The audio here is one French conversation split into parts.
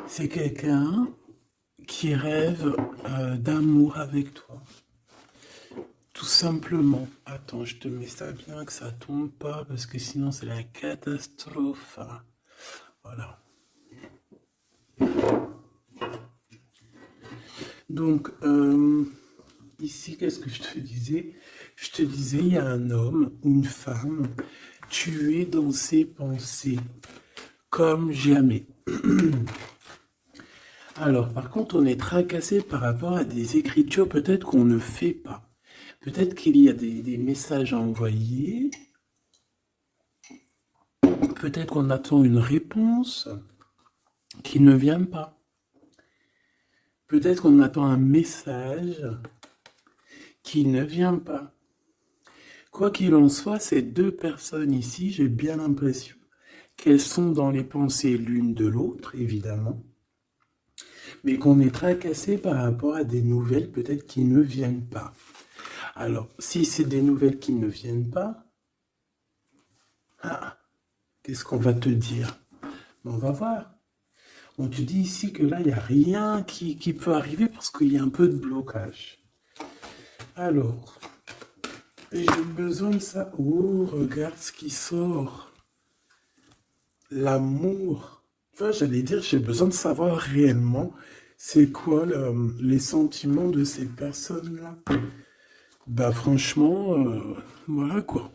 C'est quelqu'un qui rêve d'amour avec toi. Tout simplement. Attends, je te mets ça bien que ça tombe pas parce que sinon c'est la catastrophe. Voilà. Donc, ici, qu'est-ce que je te disais? Je te disais, il y a un homme ou une femme tué dans ses pensées, comme jamais. Alors, par contre, on est tracassé par rapport à des écritures peut-être qu'on ne fait pas. Peut-être qu'il y a des messages à envoyer. Peut-être qu'on attend une réponse qui ne vient pas. Peut-être qu'on attend un message qui ne vient pas. Quoi qu'il en soit, ces deux personnes ici, j'ai bien l'impression qu'elles sont dans les pensées l'une de l'autre, évidemment, mais qu'on est tracassé par rapport à des nouvelles peut-être qui ne viennent pas. Alors, si c'est des nouvelles qui ne viennent pas, qu'est-ce qu'on va te dire? On va voir. On te dit ici que là, il n'y a rien qui peut arriver parce qu'il y a un peu de blocage. Alors, j'ai besoin de ça. Oh, regarde ce qui sort. L'amour. Enfin, j'allais dire, j'ai besoin de savoir réellement c'est quoi les sentiments de ces personnes-là. Bah franchement, voilà quoi.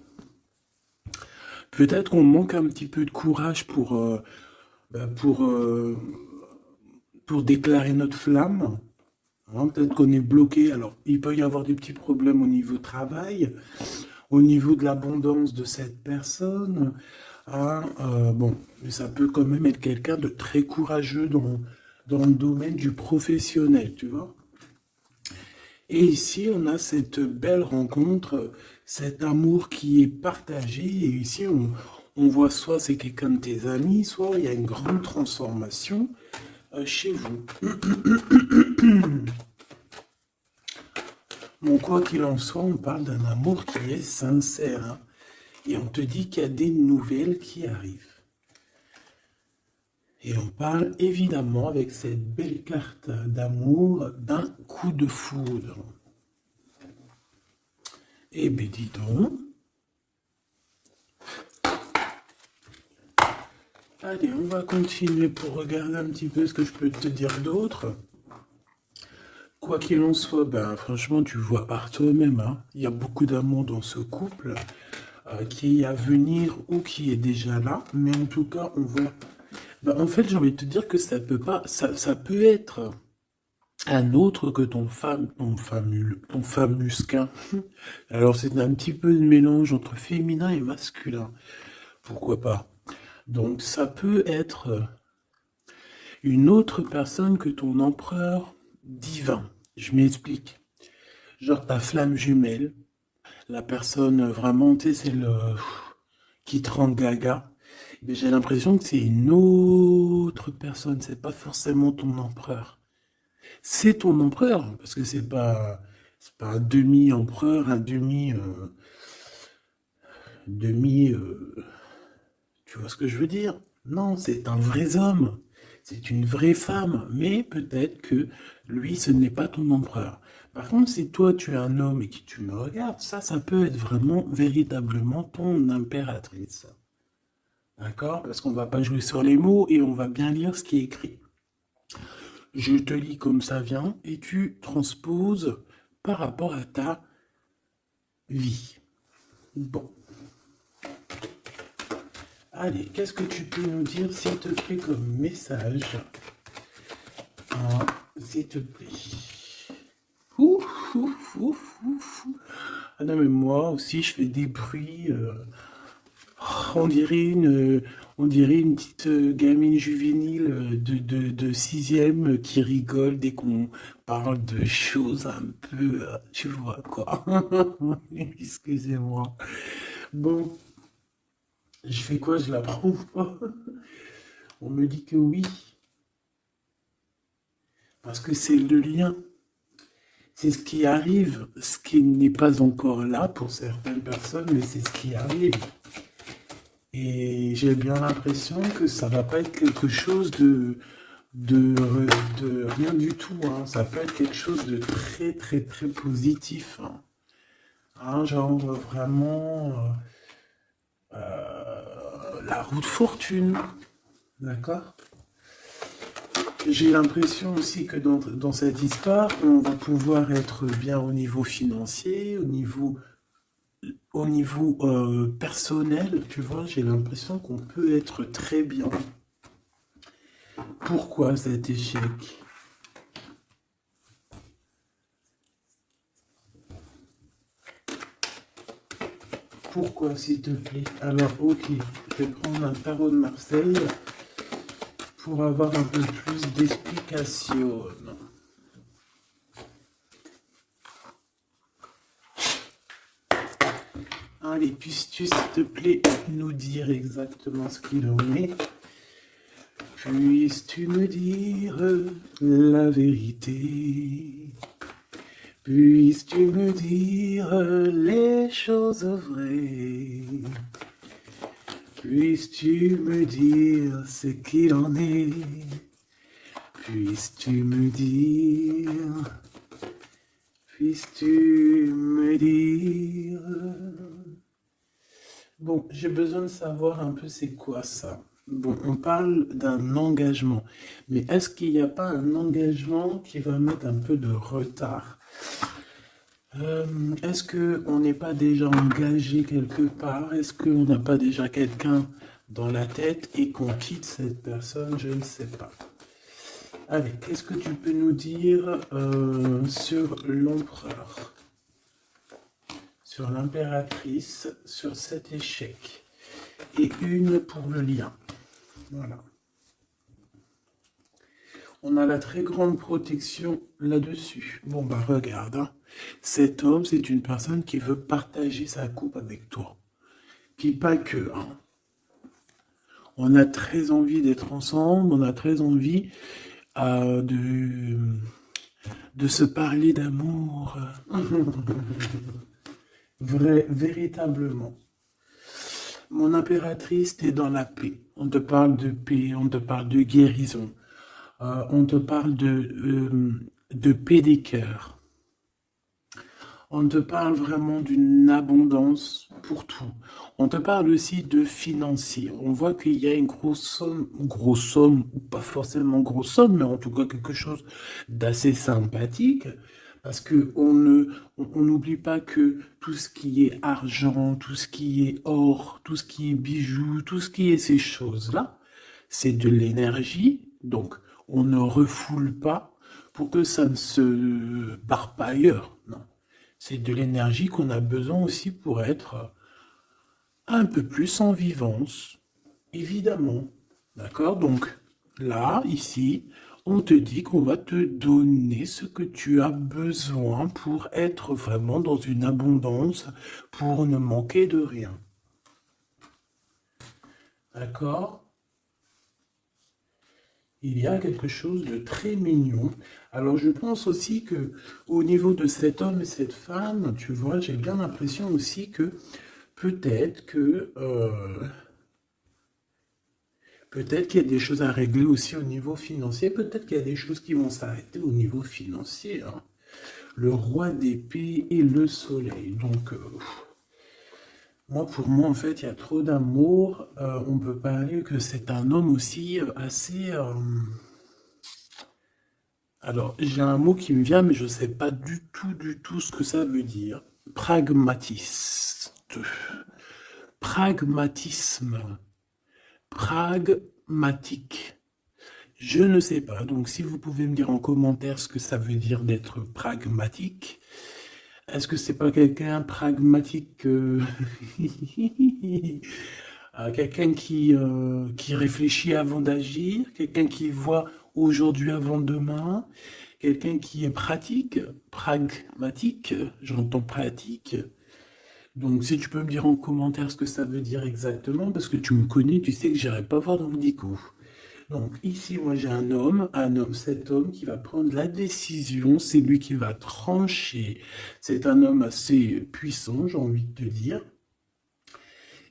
Peut-être qu'on manque un petit peu de courage bah, pour déclarer notre flamme. Hein, peut-être qu'on est bloqué. Alors, il peut y avoir des petits problèmes au niveau travail, au niveau de l'abondance de cette personne. Hein, bon, mais ça peut quand même être quelqu'un de très courageux dans le domaine du professionnel, tu vois. Et ici, on a cette belle rencontre, cet amour qui est partagé. Et ici, on voit soit c'est quelqu'un de tes amis, soit il y a une grande transformation chez vous. Bon, quoi qu'il en soit, on parle d'un amour qui est sincère. Hein, et on te dit qu'il y a des nouvelles qui arrivent. Et on parle évidemment avec cette belle carte d'amour d'un coup de foudre. Eh bien, dis donc. Allez, on va continuer pour regarder un petit peu ce que je peux te dire d'autre. Quoi qu'il en soit, ben, franchement, tu vois par toi-même, hein, il y a beaucoup d'amour dans ce couple qui est à venir ou qui est déjà là. Mais en tout cas, on voit. Ben, en fait, j'ai envie de te dire que ça peut pas, ça peut être un autre que ton famusquin. Alors, c'est un petit peu de mélange entre féminin et masculin. Pourquoi pas? Donc, ça peut être une autre personne que ton empereur divin. Je m'explique. Genre ta flamme jumelle, la personne vraiment, tu sais, c'est le qui te rend gaga. Mais j'ai l'impression que c'est une autre personne, c'est pas forcément ton empereur. C'est ton empereur, parce que c'est pas un demi-empereur, un demi, tu vois ce que je veux dire? Non, c'est un vrai homme. C'est une vraie femme, mais peut-être que lui, ce n'est pas ton empereur. Par contre, si toi, tu es un homme et que tu me regardes, ça peut être vraiment, véritablement ton impératrice. D'accord? Parce qu'on va pas jouer sur les mots et on va bien lire ce qui est écrit. Je te lis comme ça vient et tu transposes par rapport à ta vie. Bon. Allez, qu'est-ce que tu peux nous dire, s'il te plaît, comme message? S'il te plaît. Ouf, ouf, ouf, ouf. Ah non, mais moi aussi, je fais des bruits. On dirait on dirait une petite gamine juvénile de sixième qui rigole dès qu'on parle de choses un peu, tu vois quoi. Excusez-moi. Bon, je fais quoi? Je la prends ou pas? On me dit que oui, parce que c'est le lien. C'est ce qui arrive, ce qui n'est pas encore là pour certaines personnes, mais c'est ce qui arrive. Et j'ai bien l'impression que ça va pas être quelque chose de rien du tout, hein. Ça peut être quelque chose de très, très, très positif, hein. Hein, genre vraiment la roue de fortune, d'accord? J'ai l'impression aussi que dans cette histoire, on va pouvoir être bien au niveau financier, au niveau personnel, tu vois, j'ai l'impression qu'on peut être très bien. Pourquoi cet échec? Pourquoi, s'il te plaît? Alors, ok, je vais prendre un tarot de Marseille pour avoir un peu plus d'explications. Allez, puisses-tu, s'il te plaît, nous dire exactement ce qu'il en est? Puisses-tu me dire la vérité? Puisses-tu me dire les choses vraies? Puisses-tu me dire ce qu'il en est? Puisses-tu me dire? Puisses-tu me dire? Bon, j'ai besoin de savoir un peu c'est quoi ça. Bon, on parle d'un engagement, mais est-ce qu'il n'y a pas un engagement qui va mettre un peu de retard? Est-ce qu'on n'est pas déjà engagé quelque part? Est-ce qu'on n'a pas déjà quelqu'un dans la tête et qu'on quitte cette personne? Je ne sais pas. Allez, qu'est-ce que tu peux nous dire sur l'empereur, sur l'impératrice, sur cet échec? Et une pour le lien. Voilà. On a la très grande protection là-dessus. Bon, bah regarde, hein. Cet homme, c'est une personne qui veut partager sa coupe avec toi. Puis pas que, hein. On a très envie d'être ensemble, on a très envie de se parler d'amour. Véritablement. Mon impératrice, t'es dans la paix. On te parle de paix, on te parle de guérison. On te parle de paix des cœurs. On te parle vraiment d'une abondance pour tout. On te parle aussi de financier. On voit qu'il y a une grosse somme, ou pas forcément grosse somme, mais en tout cas quelque chose d'assez sympathique. Parce que on n'oublie pas que tout ce qui est argent, tout ce qui est or, tout ce qui est bijoux, tout ce qui est ces choses-là, c'est de l'énergie. Donc, on ne refoule pas pour que ça ne se barre pas ailleurs. Non. C'est de l'énergie qu'on a besoin aussi pour être un peu plus en vivance, évidemment. D'accord? Donc, là, ici, on te dit qu'on va te donner ce que tu as besoin pour être vraiment dans une abondance, pour ne manquer de rien. D'accord? Il y a quelque chose de très mignon. Alors je pense aussi que au niveau de cet homme et cette femme, tu vois, j'ai bien l'impression aussi que peut-être que peut-être qu'il y a des choses à régler aussi au niveau financier. Peut-être qu'il y a des choses qui vont s'arrêter au niveau financier, hein. Le roi d'épée et le soleil. Donc moi, pour moi, en fait, il y a trop d'amour. On peut parler que c'est un homme aussi assez. Alors, j'ai un mot qui me vient, mais je ne sais pas du tout ce que ça veut dire. Pragmatiste. Pragmatisme. Pragmatique. Je ne sais pas. Donc, si vous pouvez me dire en commentaire ce que ça veut dire d'être pragmatique. Est-ce que c'est pas quelqu'un pragmatique quelqu'un qui réfléchit avant d'agir, quelqu'un qui voit aujourd'hui avant demain, quelqu'un qui est pratique, pragmatique, j'entends pratique. Donc si tu peux me dire en commentaire ce que ça veut dire exactement, parce que tu me connais, tu sais que j'irai pas voir dans vos coups. Donc ici, moi j'ai cet homme qui va prendre la décision, c'est lui qui va trancher. C'est un homme assez puissant, j'ai envie de te dire.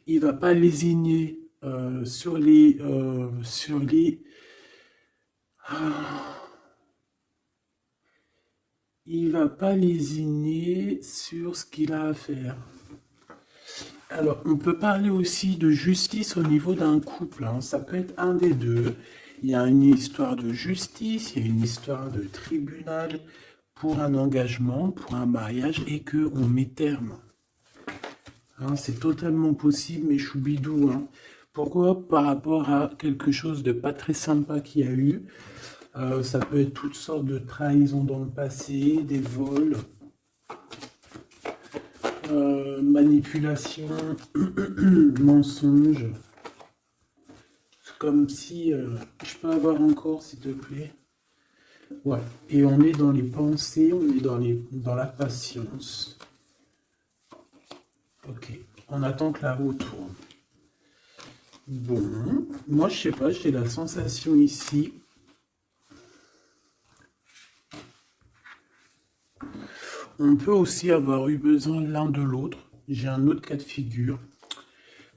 Il va pas lésigner sur les Il va pas lésiner sur ce qu'il a à faire. Alors, on peut parler aussi de justice au niveau d'un couple, hein. Ça peut être un des deux. Il y a une histoire de justice, il y a une histoire de tribunal pour un engagement, pour un mariage, et que on met terme. Hein, c'est totalement possible, mais choubidou, hein. Pourquoi? Par rapport à quelque chose de pas très sympa qu'il y a eu. Ça peut être toutes sortes de trahisons dans le passé, des vols, manipulation, mensonge. Comme si je peux avoir encore, s'il te plaît. Ouais. Et on est dans les pensées, on est dans la patience. Ok. On attend que la roue tourne. Bon. Moi, je sais pas, j'ai la sensation ici. On peut aussi avoir eu besoin l'un de l'autre. J'ai un autre cas de figure.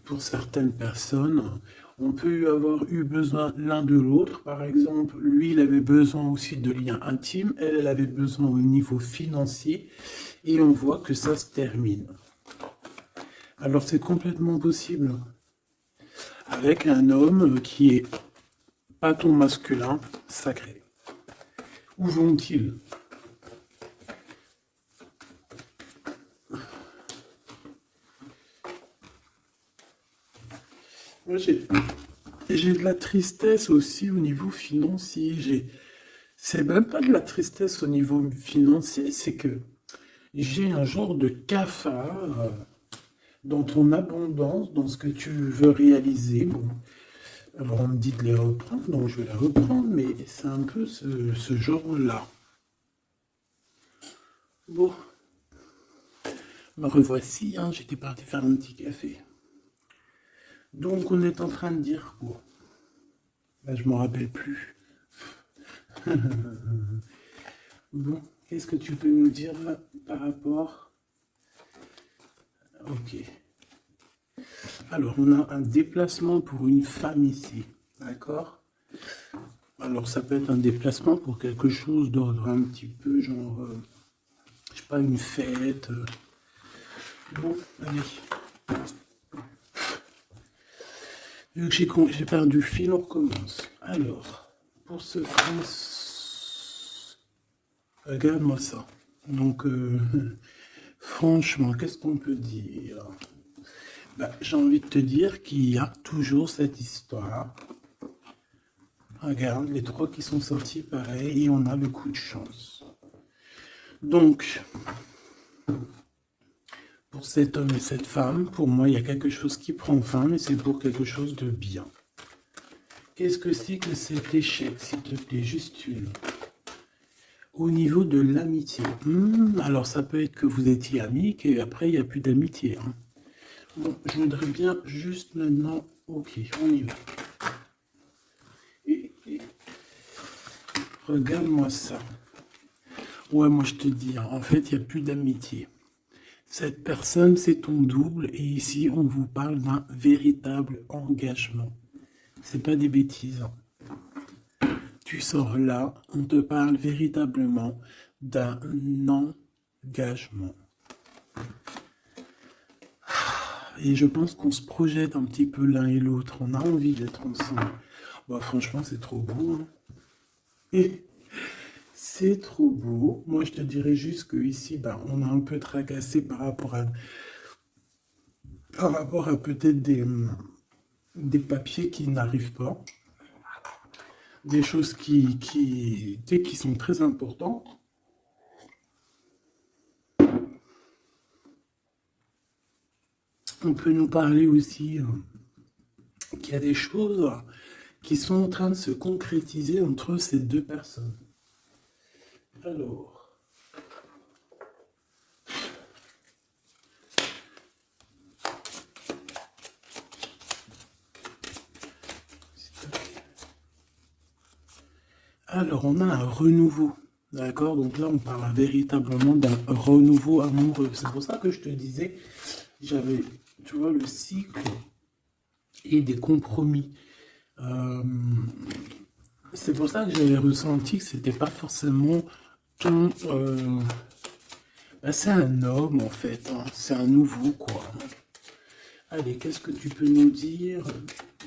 Pour certaines personnes, on peut avoir eu besoin l'un de l'autre. Par exemple, lui, il avait besoin aussi de liens intimes. Elle avait besoin au niveau financier. Et on voit que ça se termine. Alors, c'est complètement possible. Avec un homme qui est pas ton masculin sacré. Où vont-ils? Moi, j'ai de la tristesse aussi au niveau financier. C'est même pas de la tristesse au niveau financier, c'est que j'ai un genre de cafard dans ton abondance, dans ce que tu veux réaliser. Bon, alors on me dit de les reprendre, donc je vais les reprendre, mais c'est un peu ce genre-là. Bon, me revoici, hein, j'étais parti faire un petit café. Donc on est en train de dire quoi? Là, je m'en rappelle plus. Bon, qu'est-ce que tu peux nous dire par rapport? Ok. Alors, on a un déplacement pour une femme ici. D'accord? Alors, ça peut être un déplacement pour quelque chose d'ordre un petit peu genre, je sais pas, une fête. Bon, allez. Vu que j'ai perdu le fil, on recommence. Alors, pour ce France, regarde-moi ça. Donc, franchement, qu'est-ce qu'on peut dire? Bah, j'ai envie de te dire qu'il y a toujours cette histoire. Regarde, les trois qui sont sortis, pareil, et on a le coup de chance. Donc, pour cet homme et cette femme, pour moi, il y a quelque chose qui prend fin, mais c'est pour quelque chose de bien. Qu'est-ce que c'est que cet échec, s'il te plaît, juste une? Au niveau de l'amitié. Alors, ça peut être que vous étiez amis, qu'après, il n'y a plus d'amitié. Hein. Bon, je voudrais bien juste maintenant... Ok, on y va. Regarde-moi ça. Ouais, moi je te dis, hein, en fait, il n'y a plus d'amitié. Cette personne, c'est ton double, et ici, on vous parle d'un véritable engagement. C'est pas des bêtises. Hein. Tu sors là, on te parle véritablement d'un engagement. Et je pense qu'on se projette un petit peu l'un et l'autre. On a envie d'être ensemble. Bah, franchement, c'est trop beau. Hein. Et c'est trop beau. Moi, je te dirais juste que ici, bah, on a un peu tracassé par rapport à peut-être des papiers qui n'arrivent pas. Des choses qui sont très importantes. On peut nous parler aussi qu'il y a des choses qui sont en train de se concrétiser entre ces deux personnes. Alors, on a un renouveau. D'accord? Donc là, on parle véritablement d'un renouveau amoureux. C'est pour ça que je te disais, j'avais, tu vois, le cycle et des compromis. C'est pour ça que j'avais ressenti que c'était pas forcément ton... bah, c'est un homme en fait, hein. C'est un nouveau quoi. Allez, qu'est-ce que tu peux nous dire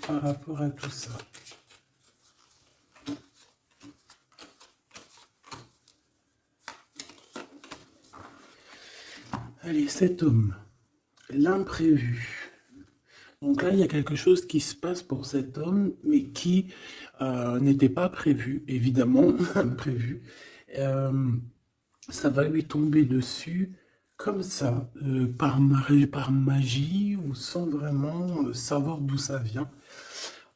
par rapport à tout ça? Allez, cet homme, l'imprévu. Donc là, il y a quelque chose qui se passe pour cet homme, mais qui n'était pas prévu, évidemment, prévu. Euh, Ça va lui tomber dessus comme ça, par magie ou sans vraiment savoir d'où ça vient.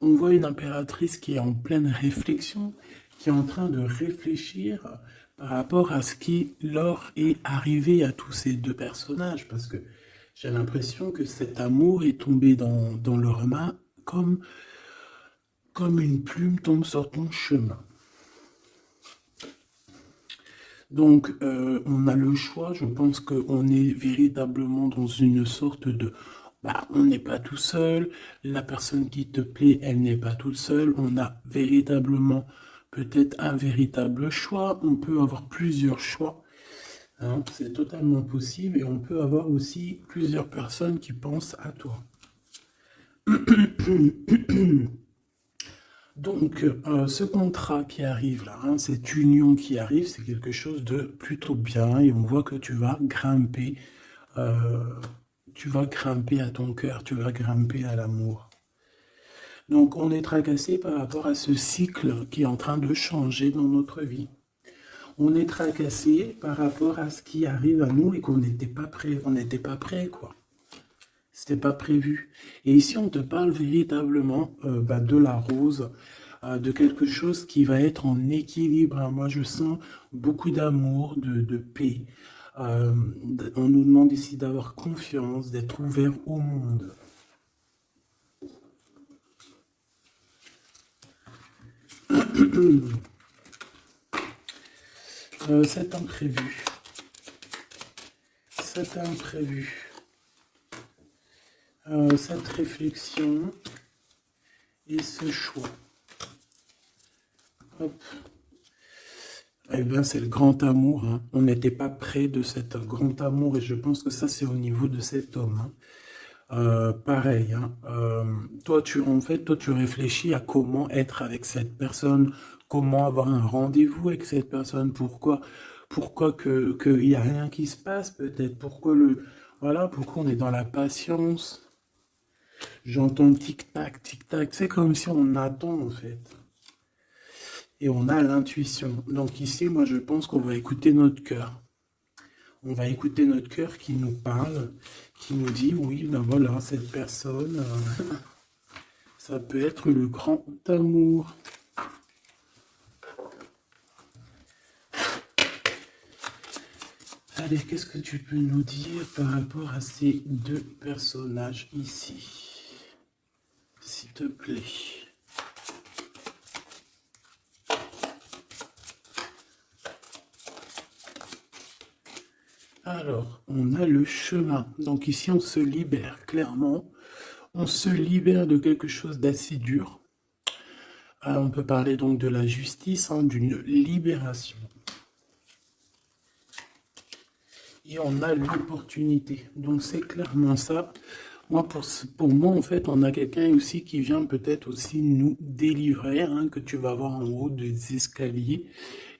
On voit une impératrice qui est en pleine réflexion, qui est en train de réfléchir par rapport à ce qui leur est arrivé à tous ces deux personnages, parce que j'ai l'impression que cet amour est tombé dans leurs mains comme une plume tombe sur ton chemin. Donc, on a le choix. Je pense qu'on est véritablement dans une sorte de... Bah, on n'est pas tout seul. La personne qui te plaît, elle n'est pas toute seule. On a véritablement peut-être un véritable choix. On peut avoir plusieurs choix, hein. C'est totalement possible. Et on peut avoir aussi plusieurs personnes qui pensent à toi. Donc, ce contrat qui arrive là, hein, cette union qui arrive, c'est quelque chose de plutôt bien et on voit que euh, tu vas grimper à ton cœur, tu vas grimper à l'amour. Donc, on est tracassé par rapport à ce cycle qui est en train de changer dans notre vie. On est tracassé par rapport à ce qui arrive à nous et qu'on n'était pas prêt, on n'était pas prêt, quoi. C'était pas prévu. Et ici, on te parle véritablement bah, de la rose, de quelque chose qui va être en équilibre, hein. Moi, je sens beaucoup d'amour, de paix. Euh, on nous demande ici d'avoir confiance, d'être ouvert au monde. C'est imprévu. C'est imprévu. Cette réflexion et ce choix. Hop. Eh bien, c'est le grand amour, hein. On n'était pas près de cet grand amour et je pense que ça, c'est au niveau de cet homme, hein. Pareil, hein. Toi, tu réfléchis à comment être avec cette personne, comment avoir un rendez-vous avec cette personne, pourquoi qu'il y a rien qui se passe, peut-être, voilà, pourquoi on est dans la patience. J'entends tic-tac, tic-tac, c'est comme si on attend, en fait. Et on a l'intuition. Donc ici, moi, je pense qu'on va écouter notre cœur. On va écouter notre cœur qui nous parle, qui nous dit, oui, ben voilà, cette personne, ça peut être le grand amour. Allez, qu'est-ce que tu peux nous dire par rapport à ces deux personnages ici, s'il te plaît? Alors, on a le chemin. Donc ici, on se libère, clairement. On se libère de quelque chose d'assez dur. On peut parler donc de la justice, hein, d'une libération. Et on a l'opportunité. Donc c'est clairement ça. Moi, pour moi, en fait, on a quelqu'un aussi qui vient peut-être aussi nous délivrer, hein, que tu vas voir en haut des escaliers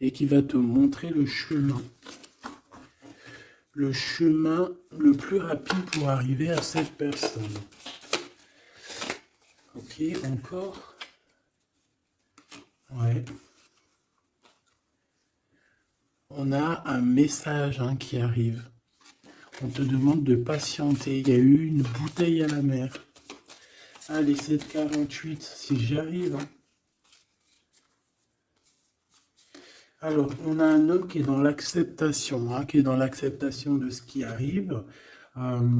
et qui va te montrer le chemin. Le chemin le plus rapide pour arriver à cette personne. Ok, encore. Ouais. On a un message, hein, qui arrive. On te demande de patienter. Il y a eu une bouteille à la mer. Allez, 7,48, si j'y arrive, hein. Alors, on a un homme qui est dans l'acceptation, hein, qui est dans l'acceptation de ce qui arrive. Euh,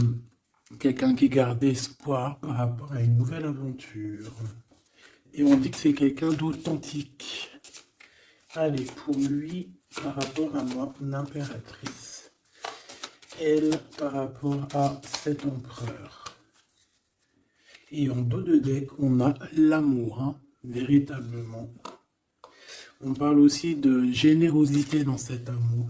Quelqu'un qui garde espoir par rapport à une nouvelle aventure. Et on dit que c'est quelqu'un d'authentique. Allez, pour lui, par rapport à moi, l'impératrice. Elle, par rapport à cet empereur. Et en dos de deck, on a l'amour, hein, véritablement. On parle aussi de générosité dans cet amour.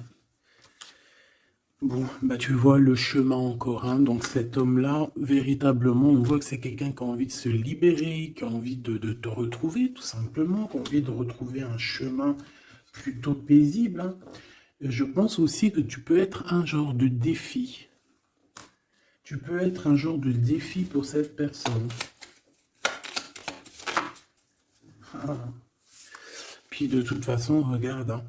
Bon, bah tu vois le chemin encore, hein. Donc cet homme-là, véritablement, on voit que c'est quelqu'un qui a envie de se libérer, qui a envie de te retrouver, tout simplement, qui a envie de retrouver un chemin plutôt paisible, hein. Et je pense aussi que tu peux être un genre de défi. Tu peux être un genre de défi pour cette personne. Ah. Puis de toute façon, regarde, hein.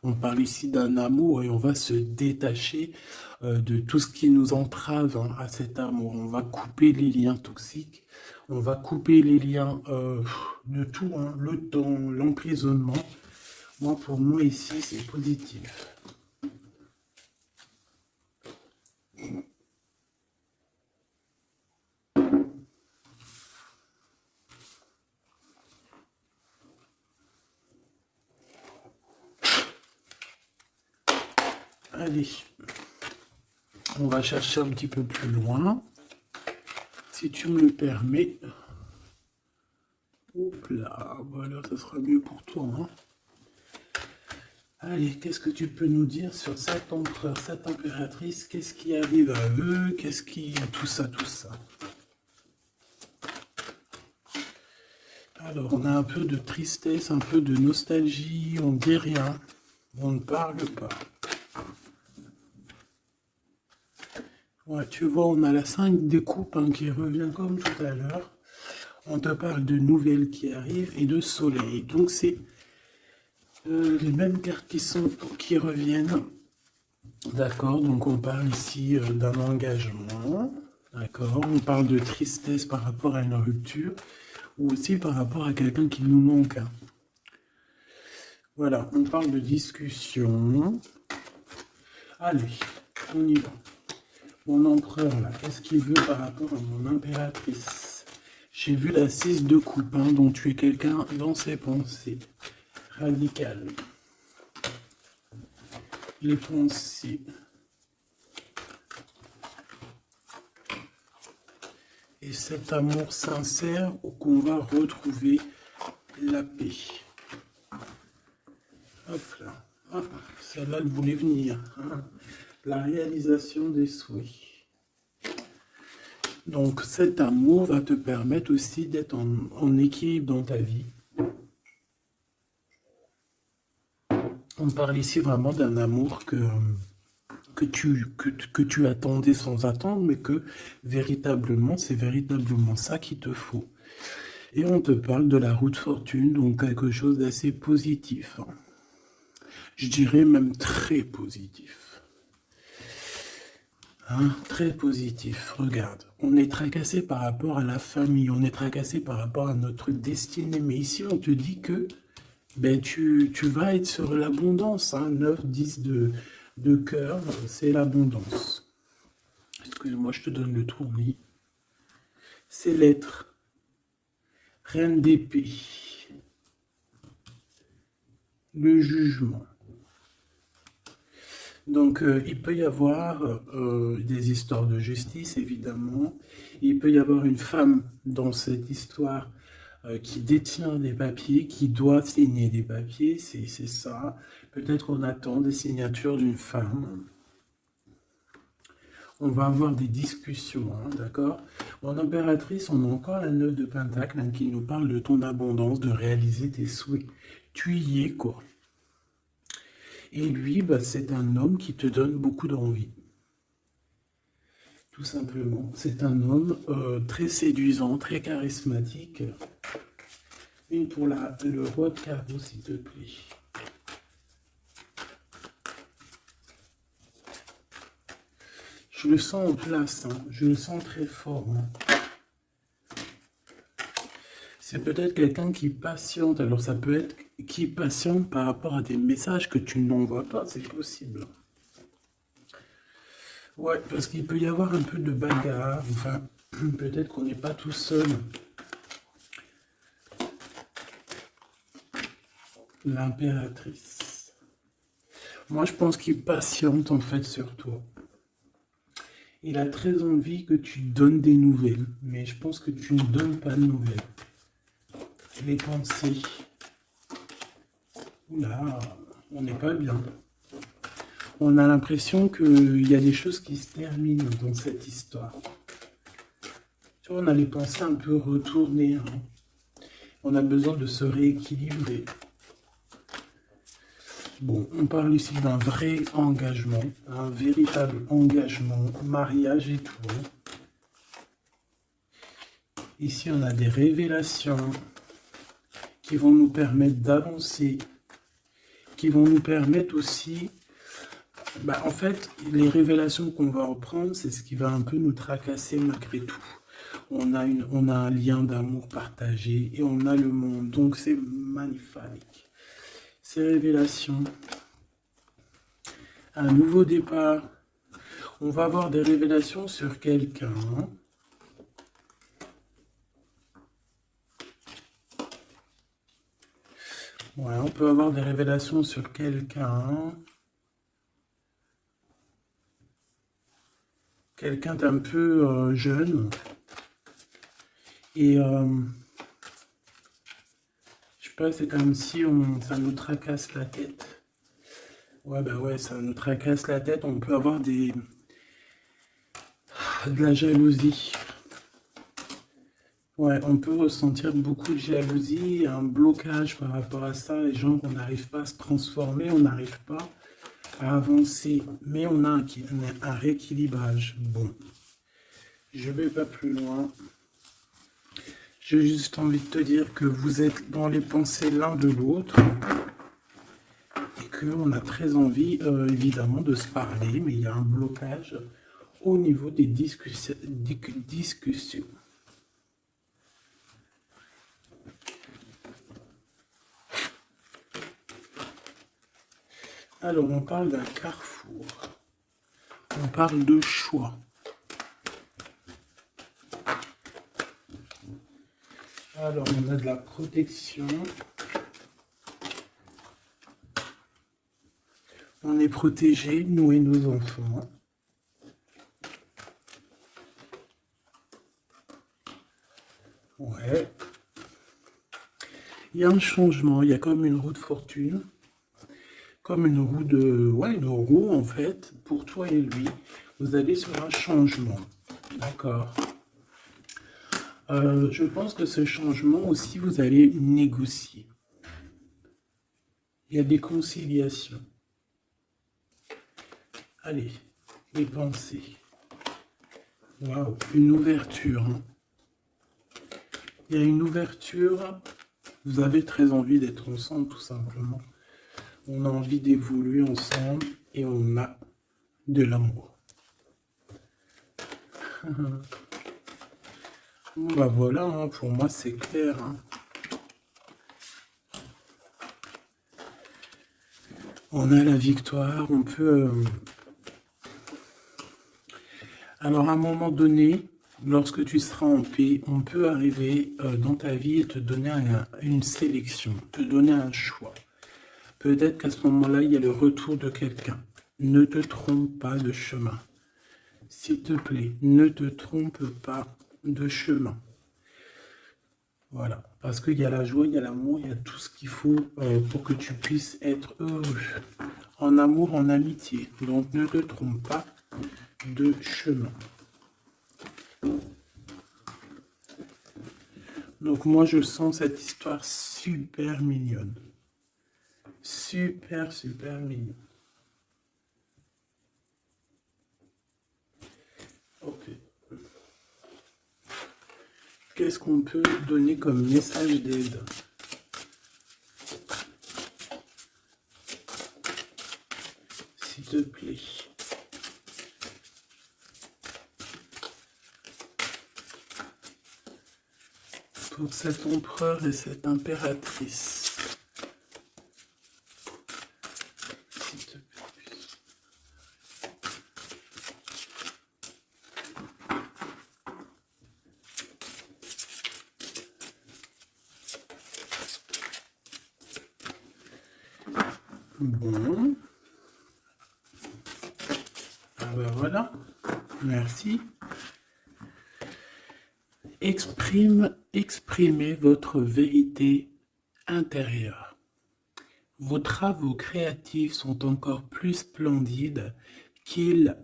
On parle ici d'un amour et on va se détacher de tout ce qui nous entrave, hein, à cet amour. On va couper les liens toxiques, on va couper les liens de tout, hein, le temps, l'emprisonnement. Moi, pour moi, ici, c'est positif. Allez, on va chercher un petit peu plus loin, si tu me le permets. Hop là, voilà, ça sera mieux pour toi, hein. Allez, qu'est-ce que tu peux nous dire sur cet empereur, cette impératrice? Qu'est-ce qui arrive à eux? Qu'est-ce qui... Tout ça, tout ça. Alors, on a un peu de tristesse, un peu de nostalgie, on dit rien, on ne parle pas. Ouais, tu vois, on a la 5 des coupes, hein, qui revient comme tout à l'heure. On te parle de nouvelles qui arrivent et de soleil. Donc, c'est les mêmes cartes qui reviennent. D'accord, donc on parle ici d'un engagement. D'accord, on parle de tristesse par rapport à une rupture ou aussi par rapport à quelqu'un qui nous manque, hein. Voilà, on parle de discussion. Allez, on y va. Mon empereur, là, qu'est-ce qu'il veut par rapport à mon impératrice? J'ai vu la 6 de coupe, hein, dont tu es quelqu'un dans ses pensées. Radical. Les pensées. Et cet amour sincère qu'on va retrouver la paix. Hop là. Ah, celle-là, elle voulait venir, hein. La réalisation des souhaits. Donc cet amour va te permettre aussi d'être en équilibre dans ta vie. On parle ici vraiment d'un amour que tu attendais sans attendre, mais que véritablement, c'est véritablement ça qu'il te faut. Et on te parle de la roue de fortune, donc quelque chose d'assez positif, hein. Je dirais même très positif. Hein, très positif. Regarde, on est tracassé par rapport à la famille, on est tracassé par rapport à notre destinée. Mais ici, on te dit que ben, tu vas être sur l'abondance, hein. 9, 10 de cœur, c'est l'abondance. Excuse-moi, je te donne le tournis. C'est l'être. Reine d'épée. Le jugement. Donc, il peut y avoir des histoires de justice, évidemment. Il peut y avoir une femme dans cette histoire qui détient des papiers, qui doit signer des papiers, c'est ça. Peut-être on attend des signatures d'une femme. On va avoir des discussions, hein, d'accord? Mon impératrice, on a encore la 9 de Pentacle, hein, qui nous parle de ton abondance, de réaliser tes souhaits. Tu y es, quoi. Et lui, bah, c'est un homme qui te donne beaucoup d'envie. Tout simplement. C'est un homme très séduisant, très charismatique. Une pour le roi de carreau, s'il te plaît. Je le sens en place, hein. Je le sens très fort, hein. C'est peut-être quelqu'un qui patiente. Alors ça peut être qui patiente par rapport à des messages que tu n'envoies pas, c'est possible. Ouais, parce qu'il peut y avoir un peu de bagarre. Enfin, peut-être qu'on n'est pas tout seul. L'impératrice. Moi, je pense qu'il patiente en fait sur toi. Il a très envie que tu donnes des nouvelles, mais je pense que tu ne donnes pas de nouvelles. Les pensées. Oula, on n'est pas bien. On a l'impression qu'il y a des choses qui se terminent dans cette histoire. Tu vois, on a les pensées un peu retournées, hein. On a besoin de se rééquilibrer. Bon, on parle ici d'un vrai engagement, un véritable engagement, mariage et tout. Ici, on a des révélations qui vont nous permettre d'avancer, qui vont nous permettre aussi... en fait, les révélations qu'on va reprendre, c'est ce qui va un peu nous tracasser malgré tout. On a un lien d'amour partagé et on a le monde, donc c'est magnifique. Ces révélations, un nouveau départ. On va avoir des révélations sur quelqu'un. Ouais, on peut avoir des révélations sur quelqu'un. Quelqu'un d'un peu jeune. Et je sais pas, c'est comme si ça nous tracasse la tête. Ouais, ouais, ça nous tracasse la tête. On peut avoir de la jalousie. Ouais, on peut ressentir beaucoup de jalousie, un blocage par rapport à ça, les gens qu'on n'arrive pas à se transformer, on n'arrive pas à avancer, mais on a un rééquilibrage. Bon, je vais pas plus loin. J'ai juste envie de te dire que vous êtes dans les pensées l'un de l'autre et qu'on a très envie, évidemment, de se parler, mais il y a un blocage au niveau des discussions. Alors, on parle d'un carrefour. On parle de choix. Alors, on a de la protection. On est protégé, nous et nos enfants. Ouais. Il y a un changement, il y a comme une roue de fortune. Comme une roue une roue en fait, pour toi et lui. Vous allez sur un changement. D'accord. Je pense que ce changement aussi, vous allez négocier. Il y a des conciliations. Allez, les pensées. Waouh, une ouverture. Hein. Il y a une ouverture. Vous avez très envie d'être ensemble, tout simplement. On a envie d'évoluer ensemble et on a de l'amour. Voilà, hein, pour moi c'est clair. Hein. On a la victoire, on peut... Alors à un moment donné, lorsque tu seras en paix, on peut arriver dans ta vie et te donner une sélection, te donner un choix. Peut-être qu'à ce moment-là, il y a le retour de quelqu'un. Ne te trompe pas de chemin. S'il te plaît, ne te trompe pas de chemin. Voilà, parce qu'il y a la joie, il y a l'amour, il y a tout ce qu'il faut pour que tu puisses être heureux. En amour, en amitié. Donc ne te trompe pas de chemin. Donc moi, je sens cette histoire super mignonne. Super, super mignon. Ok. Qu'est-ce qu'on peut donner comme message d'aide? S'il te plaît. Pour cet empereur et cette impératrice. Bon. Ah ben voilà. Merci. Exprimez votre vérité intérieure. Vos travaux créatifs sont encore plus splendides qu'ils,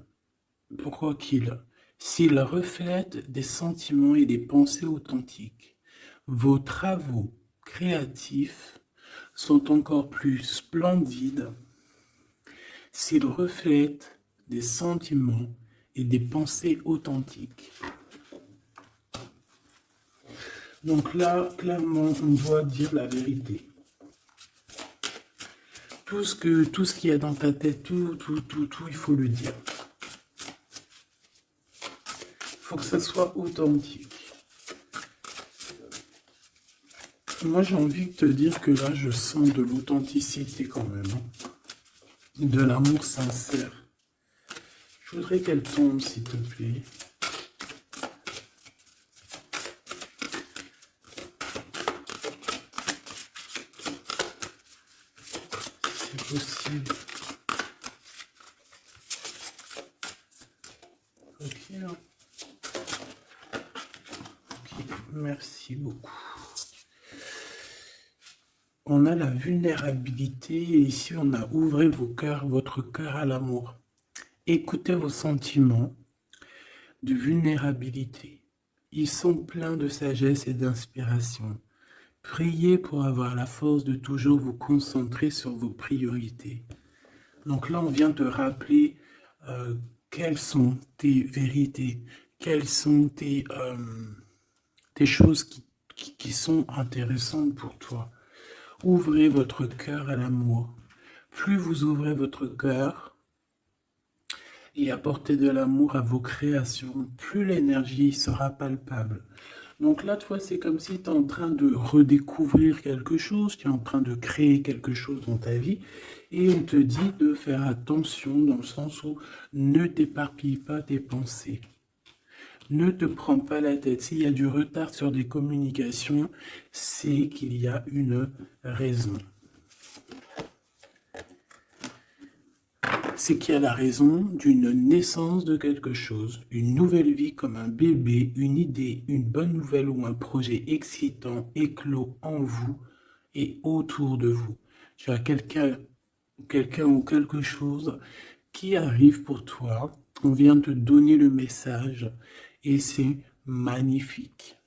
pourquoi qu'ils, s'ils reflètent des sentiments et des pensées authentiques. Vos travaux créatifs sont encore plus splendides s'ils reflètent des sentiments et des pensées authentiques. Donc là, clairement, on doit dire la vérité. Tout ce qu'il y a dans ta tête, tout, il faut le dire. Il faut que ça soit authentique. Moi, j'ai envie de te dire que là, je sens de l'authenticité quand même. Hein. De l'amour sincère. Je voudrais qu'elle tombe, s'il te plaît. C'est possible. Ok. Ok, merci beaucoup. On a la vulnérabilité et ici on a ouvrez votre cœur à l'amour. Écoutez vos sentiments de vulnérabilité. Ils sont pleins de sagesse et d'inspiration. Priez pour avoir la force de toujours vous concentrer sur vos priorités. Donc là, on vient te rappeler quelles sont tes vérités, quelles sont tes choses qui sont intéressantes pour toi. Ouvrez votre cœur à l'amour. Plus vous ouvrez votre cœur et apportez de l'amour à vos créations, plus l'énergie sera palpable. Donc là, toi, c'est comme si tu es en train de redécouvrir quelque chose, tu es en train de créer quelque chose dans ta vie, et on te dit de faire attention dans le sens où ne t'éparpille pas tes pensées. Ne te prends pas la tête. S'il y a du retard sur des communications, c'est qu'il y a une raison. C'est qu'il y a la raison d'une naissance de quelque chose, une nouvelle vie comme un bébé, une idée, une bonne nouvelle ou un projet excitant éclos en vous et autour de vous. Tu as quelqu'un ou quelque chose qui arrive pour toi. On vient te donner le message et c'est magnifique.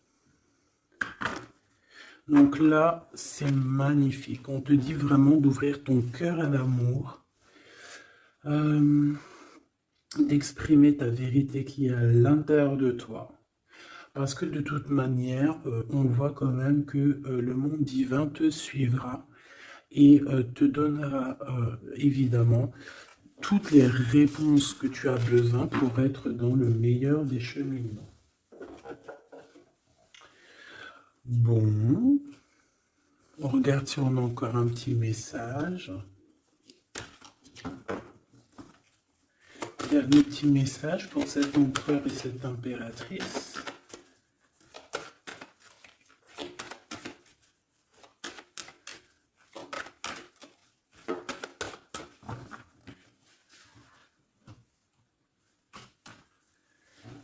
Donc là, c'est magnifique. On te dit vraiment d'ouvrir ton cœur à l'amour. D'exprimer ta vérité qui est à l'intérieur de toi. Parce que de toute manière, on voit quand même que le monde divin te suivra et te donnera évidemment toutes les réponses que tu as besoin pour être dans le meilleur des cheminements. Bon, on regarde si on a encore un petit message. Dernier petit message pour cet empereur et cette impératrice.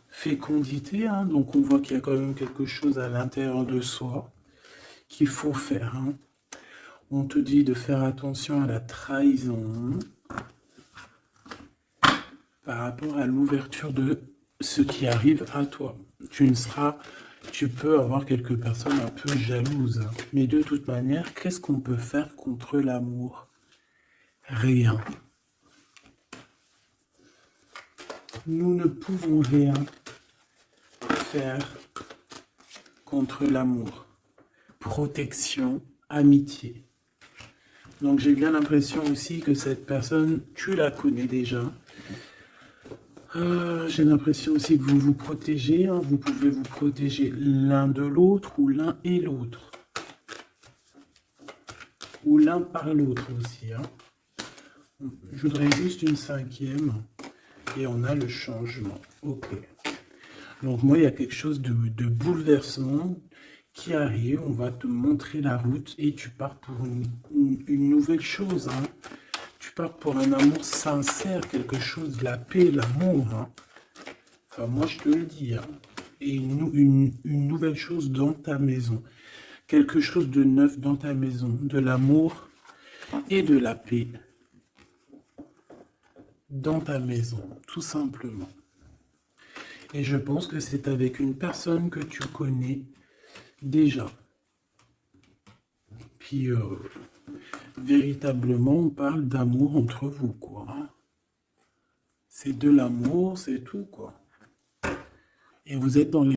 Fécondité, hein, donc on voit qu'il y a quand même quelque chose à l'intérieur de soi qu'il faut faire. Hein. On te dit de faire attention à la trahison par rapport à l'ouverture de ce qui arrive à toi. Tu peux avoir quelques personnes un peu jalouses, mais de toute manière, qu'est-ce qu'on peut faire contre l'amour? Rien. Nous ne pouvons rien faire contre l'amour. Protection, amitié. Donc j'ai bien l'impression aussi que cette personne, tu la connais déjà. J'ai l'impression aussi que vous vous protégez. Hein. Vous pouvez vous protéger l'un de l'autre ou l'un et l'autre. Ou l'un par l'autre aussi. Hein. Je voudrais juste une cinquième. Et on a le changement. Ok. Donc moi, il y a quelque chose de bouleversement qui arrive. On va te montrer la route et tu pars pour une nouvelle chose. Hein. Tu pars pour un amour sincère, quelque chose de la paix, l'amour. Hein. Enfin, moi, je te le dis. Hein. Et une nouvelle chose dans ta maison. Quelque chose de neuf dans ta maison. De l'amour et de la paix dans ta maison, tout simplement. Et je pense que c'est avec une personne que tu connais déjà. Puis, véritablement, on parle d'amour entre vous, quoi. Hein. C'est de l'amour, c'est tout, quoi. Et vous êtes dans les